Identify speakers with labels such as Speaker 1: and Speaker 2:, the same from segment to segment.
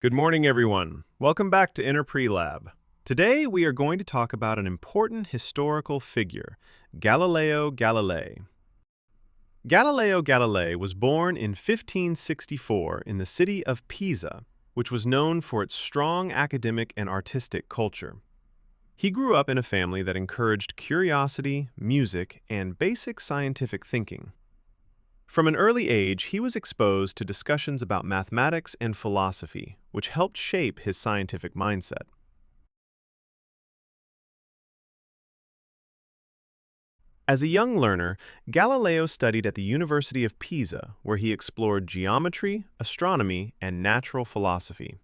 Speaker 1: Good morning, everyone. Welcome back to Inner Pre-Lab. Today, we are going to talk about an important historical figure, Galileo Galilei. Galileo Galilei was born in 1564 in the city of Pisa, which was known for its strong academic and artistic culture. He grew up in a family that encouraged curiosity, music, and basic scientific thinking. From an early age, he was exposed to discussions about mathematics and philosophy, which helped shape his scientific mindset. As a young learner, Galileo studied at the University of Pisa, where he explored geometry, astronomy, and natural philosophy.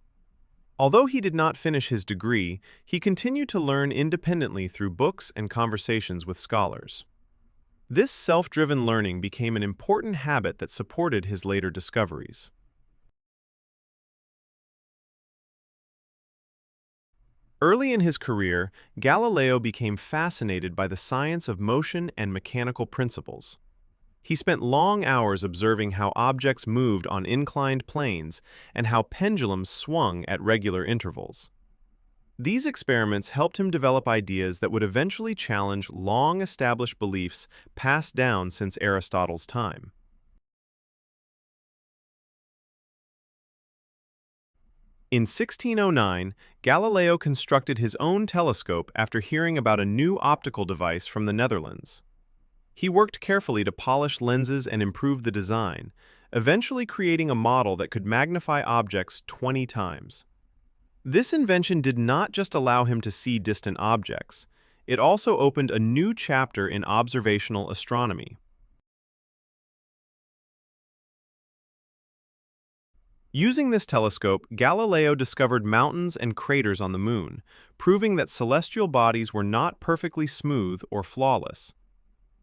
Speaker 1: Although he did not finish his degree, he continued to learn independently through books and conversations with scholars. This self-driven learning became an important habit that supported his later discoveries. Early in his career, Galileo became fascinated by the science of motion and mechanical principles. He spent long hours observing how objects moved on inclined planes and how pendulums swung at regular intervals. These experiments helped him develop ideas that would eventually challenge long-established beliefs passed down since Aristotle's time. In 1609, Galileo constructed his own telescope after hearing about a new optical device from the Netherlands. He worked carefully to polish lenses and improve the design, eventually creating a model that could magnify objects 20 times. This invention did not just allow him to see distant objects, it also opened a new chapter in observational astronomy. Using this telescope, Galileo discovered mountains and craters on the Moon, proving that celestial bodies were not perfectly smooth or flawless.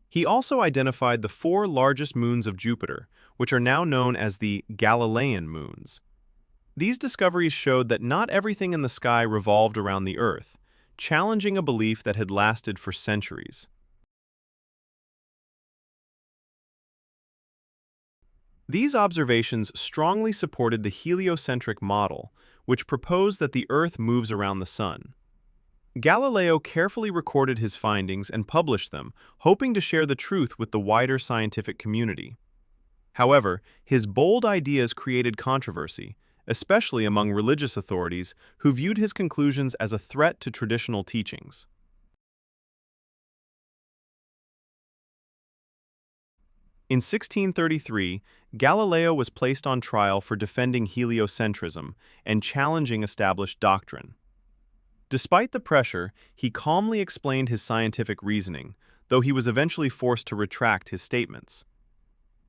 Speaker 1: He also identified the 4 largest moons of Jupiter, which are now known as the Galilean moons. These discoveries showed that not everything in the sky revolved around the Earth, challenging a belief that had lasted for centuries. These observations strongly supported the heliocentric model, which proposed that the Earth moves around the Sun. Galileo carefully recorded his findings and published them, hoping to share the truth with the wider scientific community. However, his bold ideas created controversy, especially among religious authorities who viewed his conclusions as a threat to traditional teachings. In 1633, Galileo was placed on trial for defending heliocentrism and challenging established doctrine. Despite the pressure, he calmly explained his scientific reasoning, though he was eventually forced to retract his statements.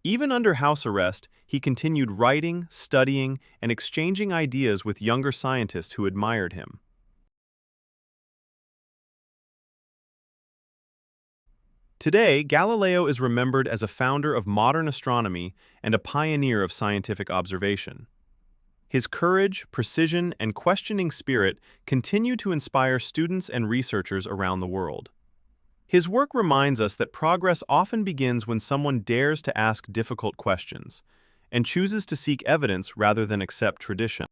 Speaker 1: Even under house arrest, he continued writing, studying, and exchanging ideas with younger scientists who admired him. Today, Galileo is remembered as a founder of modern astronomy and a pioneer of scientific observation. His courage, precision, and questioning spirit continue to inspire students and researchers around the world. His work reminds us that progress often begins when someone dares to ask difficult questions and chooses to seek evidence rather than accept tradition.